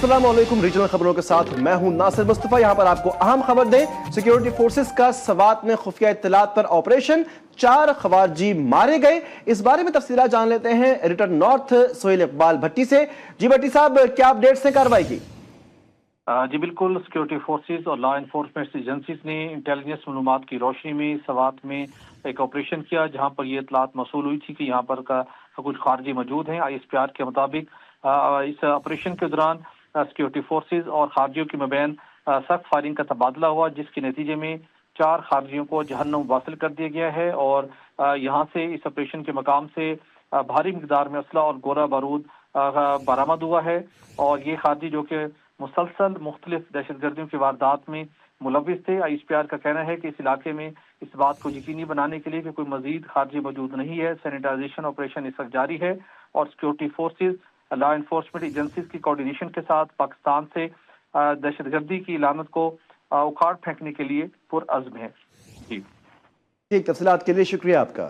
अस्सलाम वालेकुम। रीजनल खबरों के साथ मैं हूं नासिर मुस्तफा। यहां पर आपको अहम खबर दें, सिक्योरिटी फोर्सेस का सवात में खुफिया इत्तलात पर ऑपरेशन, 4 खवारजी मारे गए। इस बारे में तफसीलात जान लेते हैं एडिटर नॉर्थ सोहेल इकबाल भट्टी से। जी भट्टी साहब, क्या अपडेट्स हैं कार्रवाई की? जी बिल्कुल, सिक्योरिटी फोर्सेस और लॉ एनफोर्समेंट एजेंसीज ने इंटेलिजेंस मालूमात की रोशनी में सवात में एक ऑपरेशन किया, जहां पर ये इतलात मौसूल हुई थी कि यहाँ पर कुछ खारजी मौजूद हैं। ISPR के मुताबिक इस ऑपरेशन के दौरान सिक्योरिटी फोर्सेस और खारजियों के मबैन सख्त फायरिंग का तबादला हुआ, जिसके नतीजे में 4 खारजियों को जहन्नुम वासिल कर दिया गया है। और यहाँ से इस ऑपरेशन के मकाम से भारी मिकदार में असला और गोला बारूद बरामद हुआ है। और ये खारजी जो कि मुसलसल मुख्तलिफ दहशतगर्दियों की वारदात में मुलविस थे। ISPR का कहना है कि इस इलाके में इस बात को यकीनी बनाने के लिए कि कोई मजीद खारजी मौजूद नहीं है, सैनिटाइजेशन ऑपरेशन इस वक्त जारी है। और security forces, law enforcement agencies की कोऑर्डिनेशन के साथ पाकिस्तान से दहशतगर्दी की लानत को उखाड़ फेंकने के लिए पुरअज़्म है। जी ठीक, तफसीलात के लिए शुक्रिया आपका।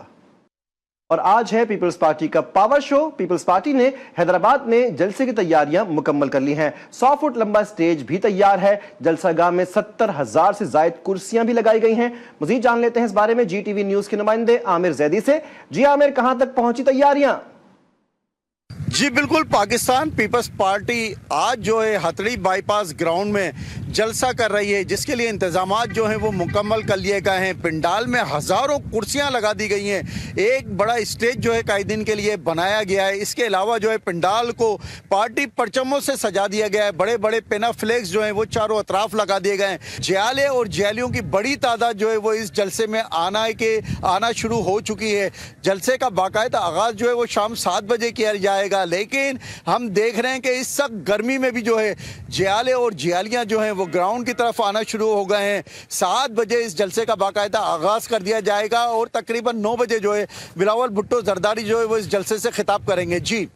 और आज है पीपल्स पार्टी का पावर शो। पीपल्स पार्टी ने हैदराबाद में जलसे की तैयारियां मुकम्मल कर ली हैं। 100 फुट लंबा स्टेज भी तैयार है। जलसागाह में 70,000 से जायद कुर्सियां भी लगाई गई हैं। मजीद जान लेते हैं इस बारे में GTV न्यूज के नुमाइंदे आमिर जैदी से। जी आमिर, कहां तक पहुंची तैयारियां? जी बिल्कुल, पाकिस्तान पीपल्स पार्टी आज जो है हथड़ी बाईपास ग्राउंड में जलसा कर रही है, जिसके लिए इंतजामात जो हैं वो मुकम्मल कर लिए गए हैं। पंडाल में हज़ारों कुर्सियां लगा दी गई हैं। एक बड़ा स्टेज जो है कायदीन के लिए बनाया गया है। इसके अलावा जो है पंडाल को पार्टी परचमों से सजा दिया गया है। बड़े बड़े पेना फ्लैग्स जो हैं वो चारों अतराफ लगा दिए गए हैं। जियाले और जियालियों की बड़ी तादाद जो है वो इस जलसे में आना शुरू हो चुकी है। जलसे का बाकायदा आगाज़ जो है वो शाम 7 बजे किया जाएगा, लेकिन हम देख रहे हैं कि इस वक्त गर्मी में भी जो है जियाले और जियालियां जो हैं वो ग्राउंड की तरफ आना शुरू हो गए हैं। 7 बजे इस जलसे का बाकायदा आगाज कर दिया जाएगा और तकरीबन 9 बजे जो है बिलावल भुट्टो जरदारी जो है वो इस जलसे से खिताब करेंगे। जी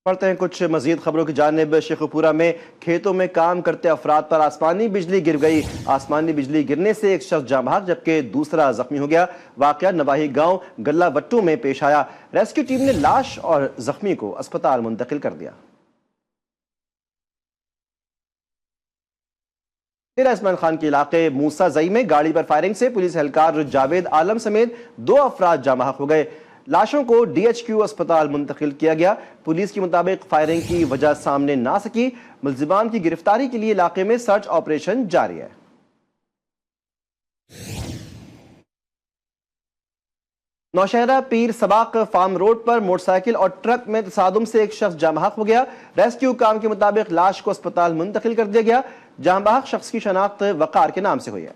पढ़ते हैं कुछ मजीद खबरों की जानिब। शेखुपुरा में खेतों में काम करते अफराद पर आसमानी बिजली गिर गई। आसमानी बिजली गिरने से एक शख्स जाँ बहक जबकि दूसरा जख्मी हो गया। वाकया नवाही गांव गल्ला वट्टू में पेश आया। रेस्क्यू टीम ने लाश और जख्मी को अस्पताल मुंतकिल कर दिया। इस्माइल खान के इलाके मूसा जई में गाड़ी पर फायरिंग से पुलिस एहलकार जावेद आलम समेत 2 अफराद जाँ बहक हो गए। लाशों को DHQ अस्पताल मुंतकिल किया गया। पुलिस के मुताबिक फायरिंग की वजह सामने ना सकी। मुल्जिमान की गिरफ्तारी के लिए इलाके में सर्च ऑपरेशन जारी है। नौशहरा पीर सबाक फार्म रोड पर मोटरसाइकिल और ट्रक में तसादुम से एक शख्स जाँ बहक हो गया। रेस्क्यू काम के मुताबिक लाश को अस्पताल मुंतकिल कर दिया गया। जाँ बहक शख्स की शनाख्त वकार के नाम से हुई है।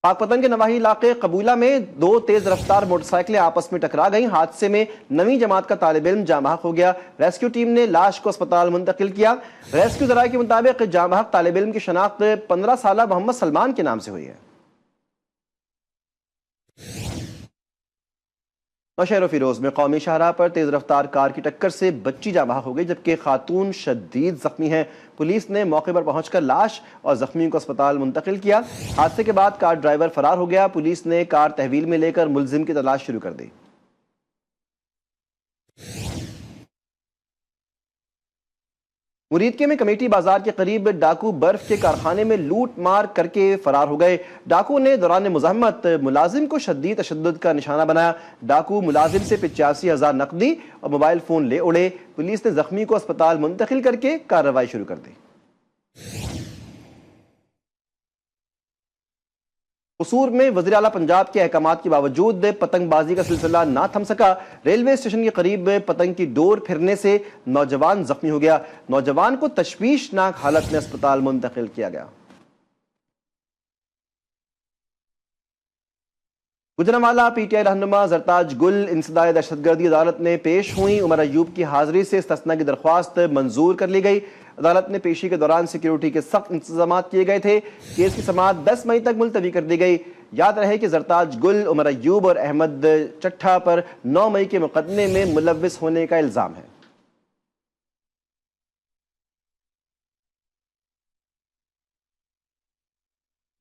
पाकपतन के नवाही इलाके कबूला में 2 तेज रफ्तार मोटरसाइकिलें आपस में टकरा गईं। हादसे में 9वीं जमात का तालिब इल्म जाँ बहक हो गया। रेस्क्यू टीम ने लाश को अस्पताल मुंतकिल किया। रेस्क्यू जराये के मुताबिक जाँ बहक तालिब इल्म की शनाख्त 15 साला मोहम्मद सलमान के नाम से हुई है। नौशहरा फिरोज में कौमी शाहराह पर तेज रफ्तार कार की टक्कर से बच्ची जाँ बहक हो गई जबकि खातून शदीद जख्मी है। पुलिस ने मौके पर पहुंचकर लाश और जख्मी को अस्पताल मुंतकिल किया। हादसे के बाद कार ड्राइवर फरार हो गया। पुलिस ने कार तहवील में लेकर मुलजिम की तलाश शुरू कर दी। मुरीदके में कमेटी बाजार के करीब डाकू बर्फ के कारखाने में लूट मार करके फरार हो गए। डाकू ने दौरान मुज़ाहमत मुलाजिम को शदीद तशद्दुद का निशाना बनाया। डाकू मुलाजिम से 85,000 नकदी और मोबाइल फोन ले उड़े। पुलिस ने जख्मी को अस्पताल मुंतकिल करके कार्रवाई शुरू कर दी। कसूर में वज़ीर आला पंजाब के अहकामात के बावजूद पतंगबाजी का सिलसिला ना थम सका। रेलवे स्टेशन के करीब पतंग की डोर फिरने से नौजवान जख्मी हो गया। नौजवान को तशवीशनाक हालत में अस्पताल मुंतकिल किया गया। गुजरांवाला PTI रहनुमा जरताज गुल इंसदाए दहशतगर्दी अदालत में पेश हुई। उमर अयूब की हाजिरी से इस्तिस्ना की दरख्वास्त मंजूर कर ली गई। अदालत ने पेशी के दौरान सिक्योरिटी के सख्त इंतजाम किए गए थे। केस की समाअत 10 मई तक मुलतवी कर दी गई। याद रहे कि जरताज गुल, उमर अयूब और अहमद चट्ठा पर 9 मई के मुकदमे में मुलव्विस होने का इल्जाम है।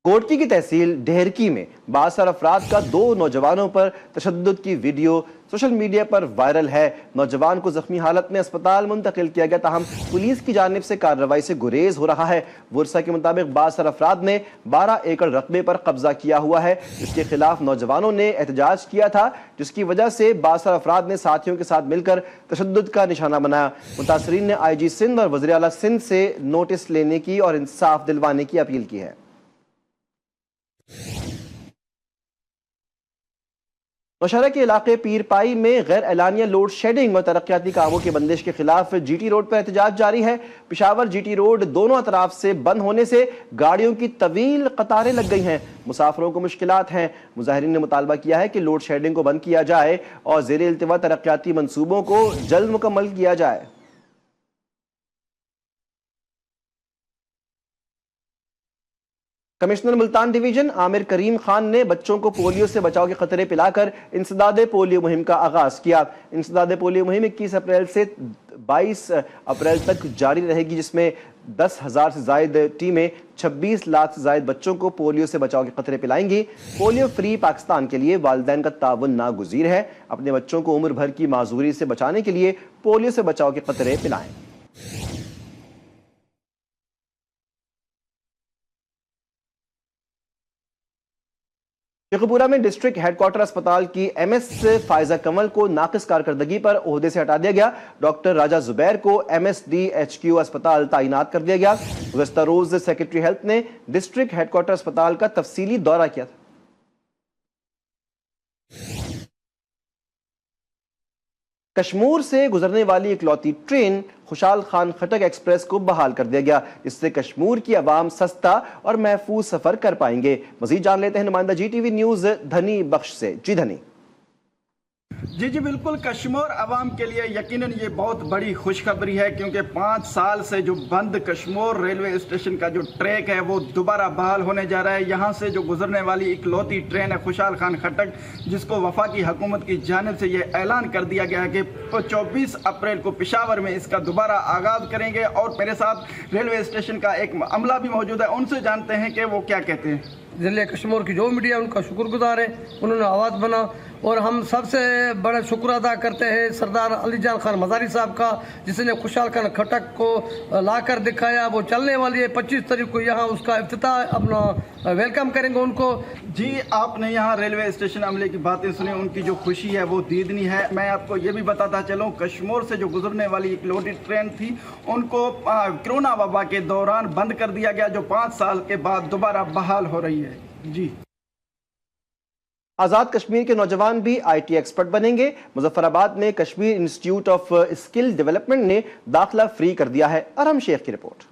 कोटकी की तहसील ढेरकी में बासर अफराद का 2 नौजवानों पर तशद्दुद की वीडियो सोशल मीडिया पर वायरल है। नौजवान को जख्मी हालत में अस्पताल मुंतकिल किया गया, ताहम पुलिस की जानिब से कार्रवाई से गुरेज हो रहा है। वर्सा के मुताबिक बासर अफराद ने 12 एकड़ रकबे पर कब्जा किया हुआ है। इसके खिलाफ नौजवानों ने एहतजाज किया था, जिसकी वजह से बासर अफराद ने साथियों के साथ मिलकर तशद्दुद का निशाना बनाया। मुतासरीन ने IG सिंध और वज़ीर आला सिंध से नोटिस लेने की और इंसाफ दिलवाने की अपील की है। नौशहरा के इलाके पीरपाई में गैर एलानिया लोड शेडिंग और तरक्याती कामों की बंदिश के खिलाफ GT रोड पर एहतजाज जारी है। पिशावर GT रोड दोनों अतराफ से बंद होने से गाड़ियों की तवील कतारें लग गई हैं, मुसाफिरों को मुश्किलात हैं। मुजाहिरीन ने मुतालबा किया है कि लोड शेडिंग को बंद किया जाए और ज़ेरे इल्तिवा तरक्याती मंसूबों को जल्द मुकम्मल किया जाए। कमिश्नर मुल्तान डिवीजन आमिर करीम खान ने बच्चों को पोलियो से बचाव के खतरे पिलाकर इंसदादे पोलियो मुहिम का आगाज किया। इंसदादे पोलियो मुहिम 21 अप्रैल से 22 अप्रैल तक जारी रहेगी, जिसमें 10,000 से जायद टीमें 26 लाख से जायद बच्चों को पोलियो से बचाव के खतरे पिलाएंगी। पोलियो फ्री पाकिस्तान के लिए वालिदैन का ताउन नागुज़ीर है। अपने बच्चों को उम्र भर की माजूरी से बचाने के लिए पोलियो से बचाव के खतरे पिलाएं। शेखुपुरा में डिस्ट्रिक्ट हेडक्वार्टर अस्पताल की MS फायजा कमल को नाकिस कारकर्दगी पर ओहदे से हटा दिया गया। डॉक्टर राजा जुबैर को MSD-HQ अस्पताल तैनात कर दिया गया। गुज़श्ता रोज सेक्रेटरी हेल्थ ने डिस्ट्रिक्ट हेडक्वार्टर अस्पताल का तफसीली दौरा किया था। कश्मीर से गुजरने वाली इकलौती ट्रेन खुशाल खान खटक एक्सप्रेस को बहाल कर दिया गया। इससे कश्मीर की आवाम सस्ता और महफूज सफर कर पाएंगे। मजीद जान लेते हैं नुमाइंदा GTV न्यूज धनी बख्श से। जी धनी। जी बिल्कुल, कश्मीर आवाम के लिए यकीनन ये बहुत बड़ी खुशखबरी है, क्योंकि 5 साल से जो बंद कश्मीर रेलवे स्टेशन का जो ट्रैक है वो दोबारा बहाल होने जा रहा है। यहाँ से जो गुजरने वाली इकलौती ट्रेन है खुशाल खान खटक, जिसको वफाकी हुकूमत की जानिब से ये ऐलान कर दिया गया है कि 24 अप्रैल को पेशावर में इसका दोबारा आगाज़ करेंगे। और मेरे साथ रेलवे स्टेशन का एक अमला भी मौजूद है, उनसे जानते हैं कि वो क्या कहते हैं। ज़िले कश्मीर की जो मीडिया उनका शुक्रगुजार है, उन्होंने आवाज़ बना, और हम सबसे बड़ा शुक्र अदा करते हैं सरदार अली जान खान मज़ारी साहब का, जिसने खुशाल खान खटक को लाकर दिखाया। वो चलने वाली है 25 तारीख को, यहाँ उसका इफ्तिताह अपना वेलकम करेंगे उनको। जी, आपने यहाँ रेलवे स्टेशन अमले की बातें सुनी, उनकी जो खुशी है वो दीदनी है। मैं आपको ये भी बताता चलूँ, कश्मीर से जो गुजरने वाली इकलौती ट्रेन थी उनको कोरोना वबा के दौरान बंद कर दिया गया, जो 5 साल के बाद दोबारा बहाल हो रही है। जी, आजाद कश्मीर के नौजवान भी IT एक्सपर्ट बनेंगे। मुजफ्फराबाद में Kashmir institute of skill development ने दाखिला फ्री कर दिया है। अरहम शेख की रिपोर्ट।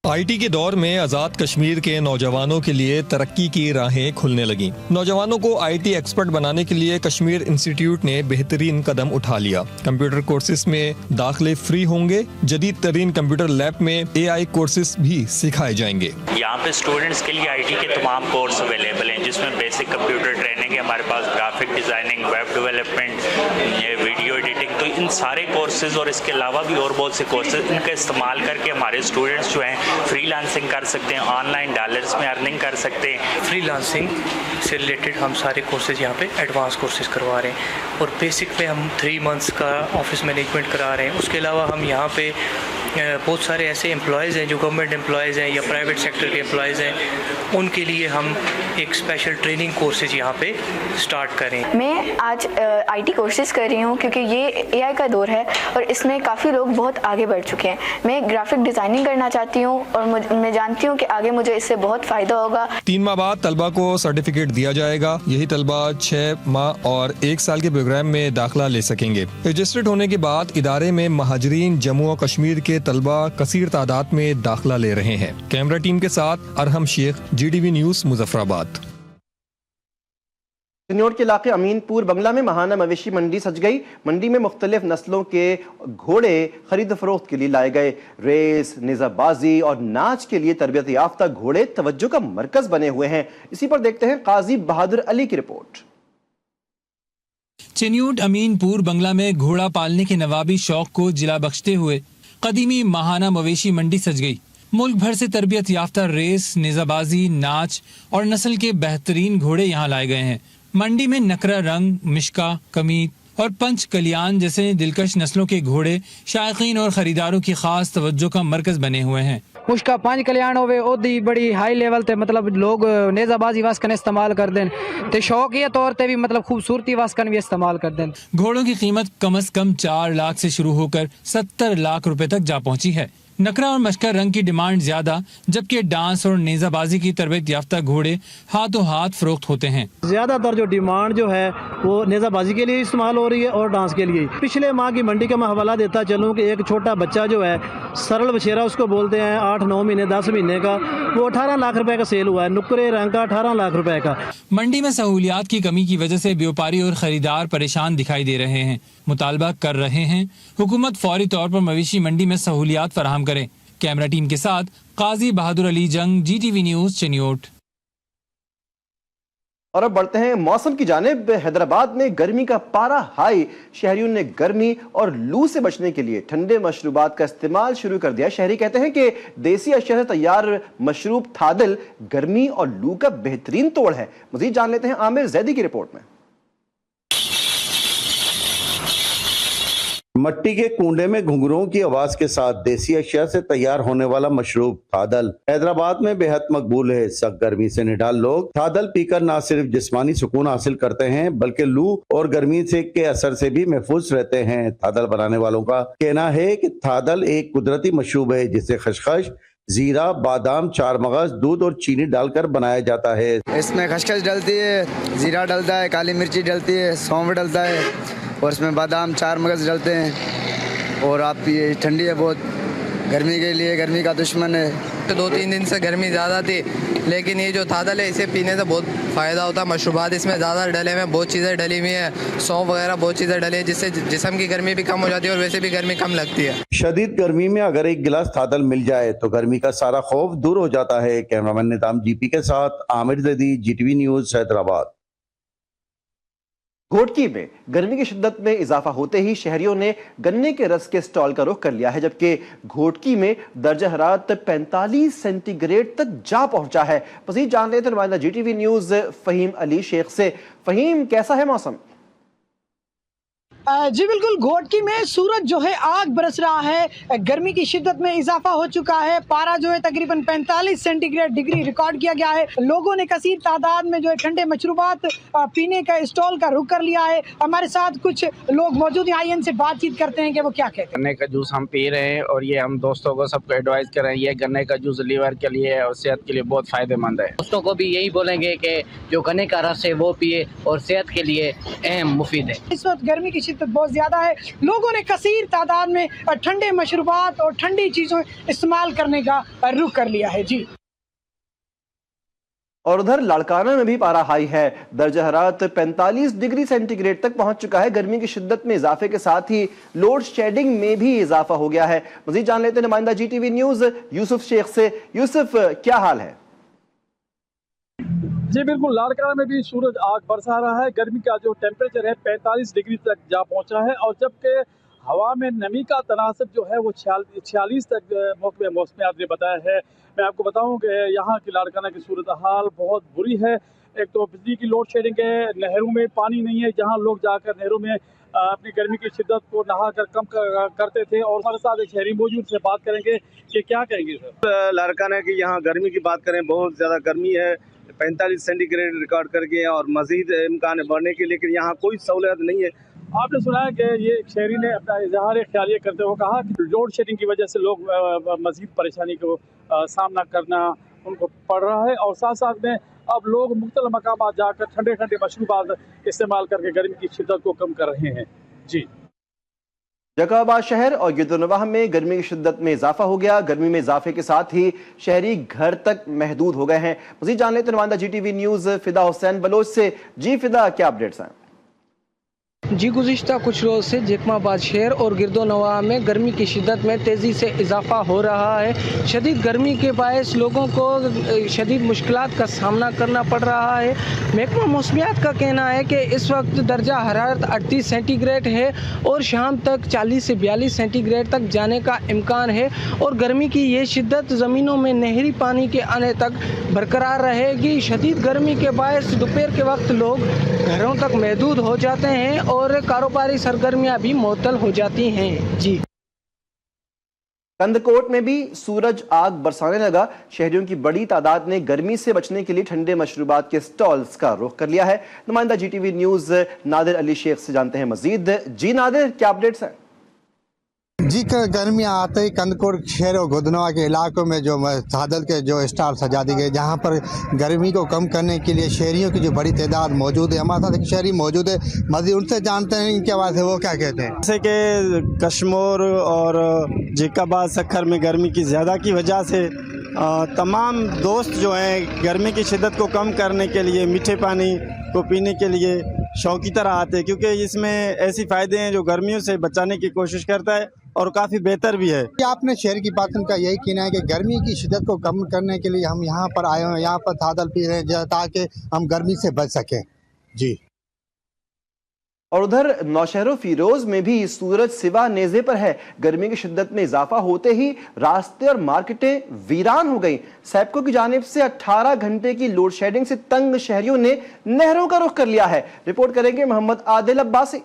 IT के दौर में आजाद कश्मीर के नौजवानों के लिए तरक्की की राहें खुलने लगी। नौजवानों को IT एक्सपर्ट बनाने के लिए कश्मीर इंस्टीट्यूट ने बेहतरीन कदम उठा लिया। कंप्यूटर कोर्सेज में दाखिले फ्री होंगे। जदीद तरीन कंप्यूटर लैब में AI कोर्सेज भी सिखाए जाएंगे। यहाँ पे स्टूडेंट्स के लिए IT के तमाम कोर्स अवेलेबल हैं, जिसमें बेसिक कंप्यूटर ट्रेनिंग है, हमारे पास graphic designing, web development, video editing, तो इन सारे कोर्सेज और इसके अलावा भी और बहुत से कोर्सेज, इनका इस्तेमाल करके हमारे स्टूडेंट्स जो हैं फ्रीलांसिंग कर सकते हैं, ऑनलाइन डॉलर्स में अर्निंग कर सकते हैं। फ्रीलांसिंग से रिलेटेड हम सारे कोर्सेज यहाँ पे एडवांस कोर्सेज करवा रहे हैं, और बेसिक पे हम 3 मंथ्स का ऑफिस मैनेजमेंट करा रहे हैं। उसके अलावा हम यहाँ पे बहुत सारे ऐसे एम्प्लॉयज़ हैं जो गवर्नमेंट एम्प्लॉयज़ हैं या प्राइवेट सेक्टर के एम्प्लॉयज़ हैं, उनके लिए हम एक स्पेशल ट्रेनिंग कोर्सेज यहाँ पे स्टार्ट करें। मैं आज IT कोर्सेज कर रही हूँ, क्योंकि ये AI का दौर है और इसमें काफ़ी लोग बहुत आगे बढ़ चुके हैं। मैं ग्राफिक डिज़ाइनिंग करना चाहती हूँ और मैं जानती हूँ कि आगे मुझे इससे बहुत फ़ायदा होगा। 3 माह बाद तलबा को सर्टिफिकेट दिया जाएगा। यही तलबा 6 माह और 1 साल के प्रोग्राम में दाखिला ले सकेंगे। रजिस्टर्ड होने के बाद इदारे में महाजरीन जम्मू और कश्मीर के तलबा कसीर तादाद में दाखिला ले रहे हैं। कैमरा टीम के साथ अरहम शेख, GTV न्यूज, मुजफ्फराबाद। चिन्नौर के इलाके अमीनपुर बंगला में महाना मवेशी मंडी सज गई। मंडी में मुख्तलिफ नस्लों के घोड़े खरीद फरोख्त के लिए लाए गए। रेस, निज़ाबाजी और नाच के लिए तरबियत याफ्ता घोड़े तवज्जो का मरकज बने हुए हैं। इसी पर देखते हैं काजी बहादुर अली की रिपोर्ट। चिन्नौर अमीनपुर बंगला में घोड़ा पालने के नवाबी शौक को जिला बख्शते हुए कदीमी महाना मवेशी मंडी सज गई। मुल्क भर से तरबियत याफ्ता रेस, नेजाबाजी, नाच और नस्ल के बेहतरीन घोड़े यहाँ लाए गए हैं। मंडी में नकरा रंग, मिश्का, कमीत और पंच कल्याण जैसे दिलकश नस्लों के घोड़े शायकीन और खरीदारों की खास तवज्जो का मरकज बने हुए हैं। मुश्का पंच कल्याण होवे ओदी बड़ी हाई लेवल ते मतलब लोग नेजाबाजी वास्कन इस्तेमाल कर दें ते शौकिया तौर ते भी मतलब खूबसूरती वास्कन भी इस्तेमाल कर दें। घोड़ों की कीमत कम से कम 4 लाख से शुरू होकर 70 लाख रुपए तक जा पहुंची है। नकरा और मशकर रंग की डिमांड ज्यादा, जबकि डांस और नेजाबाजी की तरबियत याफ्ता घोड़े हाथों हाथ फरोख्त होते हैं। ज्यादातर जो डिमांड जो है वो नेजाबाजी के लिए इस्तेमाल हो रही है और डांस के लिए। पिछले माह की मंडी का मैं हवाला देता चलूँ कि एक छोटा बच्चा जो है, सरल बछेरा उसको बोलते हैं, 8-9 महीने 10 महीने का, वो 18 लाख रुपए का सेल हुआ है। नुकरे रंग का 18 लाख रुपए का। मंडी में सहूलियात की कमी की वजह से व्यापारी और खरीदार परेशान दिखाई दे रहे हैं। मुतालबा कर रहे हैं हुकूमत फौरी तौर पर मवेशी मंडी में सहूलियात फराहम करे। कैमरा टीम के साथ काजी बहादुर अली जंग, GTV न्यूज़, चनियोट। और अब बढ़ते हैं मौसम की जानिब। हैदराबाद में गर्मी का पारा हाई, शहरियों ने गर्मी और लू से बचने के लिए ठंडे मशरूबात का इस्तेमाल शुरू कर दिया। शहरी कहते हैं कि देसी अशिया से तैयार मशरूब थादल गर्मी और लू का बेहतरीन तोड़ है। मजीद जान लेते हैं आमिर जैदी की रिपोर्ट में। मट्टी के कूंडे में घुंघरुओं की आवाज के साथ देसी अशिया से तैयार होने वाला मशरूब थादल हैदराबाद में बेहद मकबूल है। सख्त गर्मी से निडाल लोग थादल पीकर न सिर्फ जिस्मानी सुकून हासिल करते हैं बल्कि लू और गर्मी से के असर से भी महफूज रहते हैं। थादल बनाने वालों का कहना है कि थादल एक कुदरती मशरूब है जिसे खशखश, जीरा, बादाम, चार मगज, दूध और चीनी डालकर बनाया जाता है। इसमें खसखस डलती है, जीरा डलता है, काली मिर्ची डलती है, सौंफ डलता है और इसमें बादाम, चार मगज डलते हैं। और आप ये ठंडी है बहुत, गर्मी के लिए, गर्मी का दुश्मन है। तो 2-3 दिन से गर्मी ज़्यादा थी, लेकिन ये जो थादल है इसे पीने से बहुत फ़ायदा होता है। मशरूबात इसमें ज़्यादा डले हुए हैं, बहुत चीज़ें डली हुई हैं, सौंफ वगैरह बहुत चीज़ें डली हैं, जिससे जिस्म की गर्मी भी कम हो जाती है और वैसे भी गर्मी कम लगती है। शदीद गर्मी में अगर एक गिलास थादल मिल जाए तो गर्मी का सारा खौफ दूर हो जाता है। कैमरामैन निजाम GP के साथ आमिर जैदी, GTV न्यूज़, हैदराबाद। घोटकी में गर्मी की शिद्दत में इजाफा होते ही शहरियों ने गन्ने के रस के स्टॉल का रुख कर लिया है, जबकि घोटकी में दर्जा हरारत 45 सेंटीग्रेड तक जा पहुंचा है। मज़ीद जान लेते हैं नुमाइंदा GTV न्यूज़ फहीम अली शेख से। फहीम, कैसा है मौसम? जी बिल्कुल, घोटकी में सूरज जो है आग बरस रहा है। गर्मी की शिद्दत में इजाफा हो चुका है। पारा जो है तकरीबन 45 सेंटीग्रेड डिग्री रिकॉर्ड किया गया है। लोगों ने कसीर तादाद में जो है ठंडे मशरूबात पीने का स्टॉल का रुख कर लिया है। हमारे साथ कुछ लोग मौजूद हैं, आइए इनसे बातचीत करते हैं कि वो क्या कहते हैं। गन्ने का जूस हम पी रहे हैं और ये हम दोस्तों को सबको एडवाइस कर रहे हैं। ये गन्ने का जूस लीवर के लिए और सेहत के लिए बहुत फायदेमंद है। दोस्तों को भी यही बोलेंगे कि जो गन्ने का रस है वो पिए और सेहत के लिए अहम मुफीद है। इस वक्त गर्मी की शिद्दत बहुत ज्यादा है। लोगों ने कसीर तादाद में ठंडे मशरूबात और ठंडी चीजों इस्तेमाल करने का रुख कर लिया है। जी, और उधर लाड़काना में भी पारा हाई है। दर्जा हरारत 45 डिग्री सेंटीग्रेड तक पहुंच चुका है। गर्मी की शिद्दत में इजाफे के साथ ही लोड शेडिंग में भी इजाफा हो गया है। मजीद जान लेते हैं नुमाइंदा GTV न्यूज़ यूसुफ शेख से। यूसुफ, क्या हाल है? जी बिल्कुल, लाड़काना में भी सूरज आग बरसा रहा है। गर्मी का जो टेम्परेचर है 45 डिग्री तक जा पहुंचा है और जबकि हवा में नमी का तनासब जो है वो 46 तक मौसमियात ने बताया है। मैं आपको बताऊं कि यहाँ की लाड़काना की सूरत हाल बहुत बुरी है। एक तो बिजली की लोड शेडिंग है, नहरों में पानी नहीं है, जहाँ लोग जाकर नहरों में अपनी गर्मी की शिद्दत को नहा कर कम करते थे। और हमारे साथ एक शहरी मौजूद से बात करेंगे कि क्या कहेंगे सर। लाड़काना की यहाँ गर्मी की बात करें, बहुत ज़्यादा गर्मी है, 45 सेंटीग्रेड रिकॉर्ड करके और मजीद इम्कान है बढ़ने की, लेकिन यहाँ कोई सहूलियत नहीं है। आपने सुना है कि ये एक शहरी ने अपना इजहार ख्यालिया करते हुए कहा कि लोड शेडिंग की वजह से लोग मजीद परेशानी को सामना करना उनको पड़ रहा है और साथ साथ में अब लोग मुख्तलिफ मकामात जाकर ठंडे ठंडे मशरूबात इस्तेमाल करके गर्मी की शिद्दत को कम कर रहे हैं। जी, जकाबाद शहर और गिरदनवाह में गर्मी की शिद्दत में इजाफा हो गया। गर्मी में इजाफे के साथ ही शहरी घर तक महदूद हो गए हैं। मज़ीद जान लेते हैं नुमाइंदा GTV न्यूज़ फिदा हुसैन बलोच से। जी फिदा, क्या अपडेट्स हैं? जी गुज़िश्ता कुछ रोज़ से जैकमाबाद शहर और गिरदोनवा में गर्मी की शिद्दत में तेज़ी से इजाफा हो रहा है। शदीद गर्मी के बायस लोगों को शदीद मुश्किलात का सामना करना पड़ रहा है। महकमा मौसमियात का कहना है कि इस वक्त दर्जा हरारत 38 सेंटीग्रेड है और शाम तक 40 से 42 सेंटीग्रेड तक जाने का इम्कान है और गर्मी की ये शिद्दत ज़मीनों में नहरी पानी के आने तक बरकरार रहेगी। शदीद गर्मी के बायस दोपहर के वक्त लोग घरों तक महदूद हो जाते हैं और कारोबारी सरगर्मियां भी मुअत्तल हो जाती हैं। जी कंदकोट में भी सूरज आग बरसाने लगा। शहरियों की बड़ी तादाद ने गर्मी से बचने के लिए ठंडे मशरूबात के स्टॉल्स का रुख कर लिया है। नुमाइंदा GTV न्यूज नादिर अली शेख से जानते हैं मजीद। जी नादिर, क्या अपडेट्स हैं? जी गर्मियाँ आते ही कंदकोट शहर और गुदनवा के इलाकों में जो तादल के जो स्टॉल सजा दी गए, जहाँ पर गर्मी को कम करने के लिए शहरियों की जो बड़ी तादाद मौजूद है। हमारे साथ एक शहरी मौजूद है, मज़ीद उनसे जानते हैं इनके आवाज़ है वो क्या कहते हैं। जैसे कि कश्मीर और जैकबाद सखर में गर्मी की ज़्यादा की वजह से तमाम दोस्त जो हैं गर्मी की शिद्दत को कम करने के लिए मीठे पानी को पीने के लिए शौकी तरह आते हैं, क्योंकि इसमें ऐसी फ़ायदे हैं जो गर्मियों से बचाने की कोशिश करता है और काफ़ी बेहतर भी है। आपने शहर की बातों का यही कहना है कि गर्मी की शिद्दत को कम करने के लिए हम यहाँ पर आए हैं, यहाँ पर तादल पी रहे हैं ताकि हम गर्मी से बच सकें। जी और उधर नौशहरों फिरोज में भी सूरज सिवा नेज़े पर है। गर्मी की शिद्दत में इजाफा होते ही रास्ते और मार्केटें वीरान हो गईं। सैपको की जानिब से 18 घंटे की लोड शेडिंग से तंग शहरियों ने नहरों का रुख कर लिया है। रिपोर्ट करेंगे मोहम्मद आदिल अब्बासी।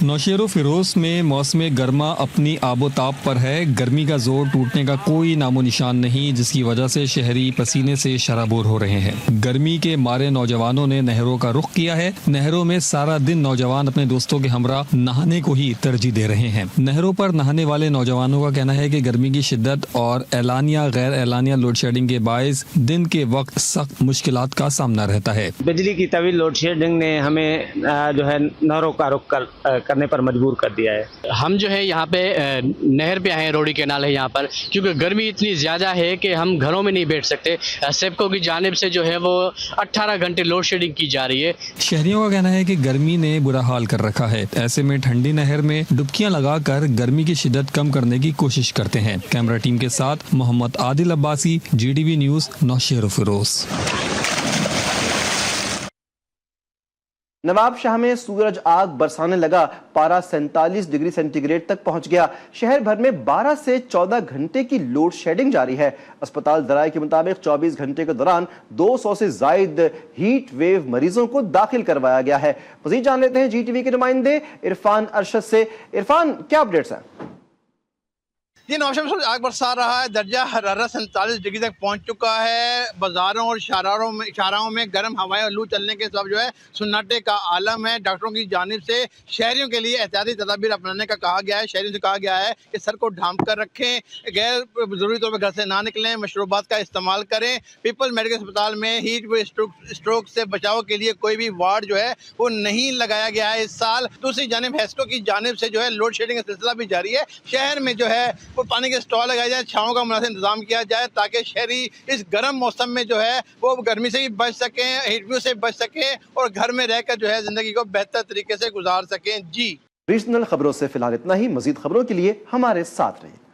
नौशेरो फिरोज में मौसम गर्मा अपनी आबोताब पर है। गर्मी का जोर टूटने का कोई नामो निशान नहीं, जिसकी वजह से शहरी पसीने से शराबोर हो रहे हैं। गर्मी के मारे नौजवानों ने नहरों का रुख किया है। नहरों में सारा दिन नौजवान अपने दोस्तों के हमरा नहाने को ही तरजीह दे रहे हैं। नहरों पर नहाने वाले नौजवानों का कहना है कि गर्मी की शिद्दत और एलानिया गैर एलानिया लोड शेडिंग के बायस दिन के वक्त सख्त मुश्किलात का सामना रहता है। बिजली की तवील लोड शेडिंग ने हमें जो है नहरों का रुख करने पर मजबूर कर दिया है। हम जो है यहाँ पे नहर पे आए हैं, रोडी केनाल है यहाँ पर, क्योंकि गर्मी इतनी ज़्यादा है कि हम घरों में नहीं बैठ सकते। सेपको की जानिब से जो है वो 18 घंटे लोड शेडिंग की जा रही है। शहरियों का कहना है कि गर्मी ने बुरा हाल कर रखा है। ऐसे में ठंडी नहर में डुबकियां लगाकर गर्मी की शिद्दत कम करने की कोशिश करते हैं। कैमरा टीम के साथ मोहम्मद आदिल अब्बासी, GTV न्यूज, नौशेरो फिरोज। नवाब शाह में सूरज आग बरसाने लगा। पारा 47 डिग्री सेंटीग्रेड तक पहुंच गया। शहर भर में 12 से 14 घंटे की लोड शेडिंग जारी है। अस्पताल दराए के मुताबिक 24 घंटे के दौरान 200 से जायद हीट वेव मरीजों को दाखिल करवाया गया है। मजीद जान लेते हैं GTV के नुमाइंदे इरफान अरशद से। इरफान, क्या अपडेट्स हैं? ये नौशहर में आग बरसा रहा है। दर्जा हरारत 47 डिग्री तक पहुंच चुका है। बाजारों और शाहराहों में गर्म हवाएं और लू चलने के सब जो है सन्नाटे का आलम है। डॉक्टरों की जानिब से शहरियों के लिए एहतियाती तदाबीर अपनाने का कहा गया है। शहरियों से कहा गया है कि सर को ढांप कर रखें, गैर जरूरी तौर पर घर से ना निकलें, मशरूबात का इस्तेमाल करें। पीपल्स मेडिकल अस्पताल में हीट स्ट्रोक से बचाव के लिए कोई भी वार्ड जो है वो नहीं लगाया गया है इस साल। दूसरी जानिब हेस्को की जानिब से जो है लोड शेडिंग का सिलसिला भी जारी है। शहर में जो है पानी के स्टॉल लगाए जाए, छाँव का मुनासिब इंतजाम किया जाए ताकि शहरी इस गर्म मौसम में जो है वो गर्मी से भी बच सकें, हीट वेव से बच सकें और घर में रहकर जो है जिंदगी को बेहतर तरीके से गुजार सकें। जी रीजनल खबरों से फिलहाल इतना ही। मजीद खबरों के लिए हमारे साथ रहिए।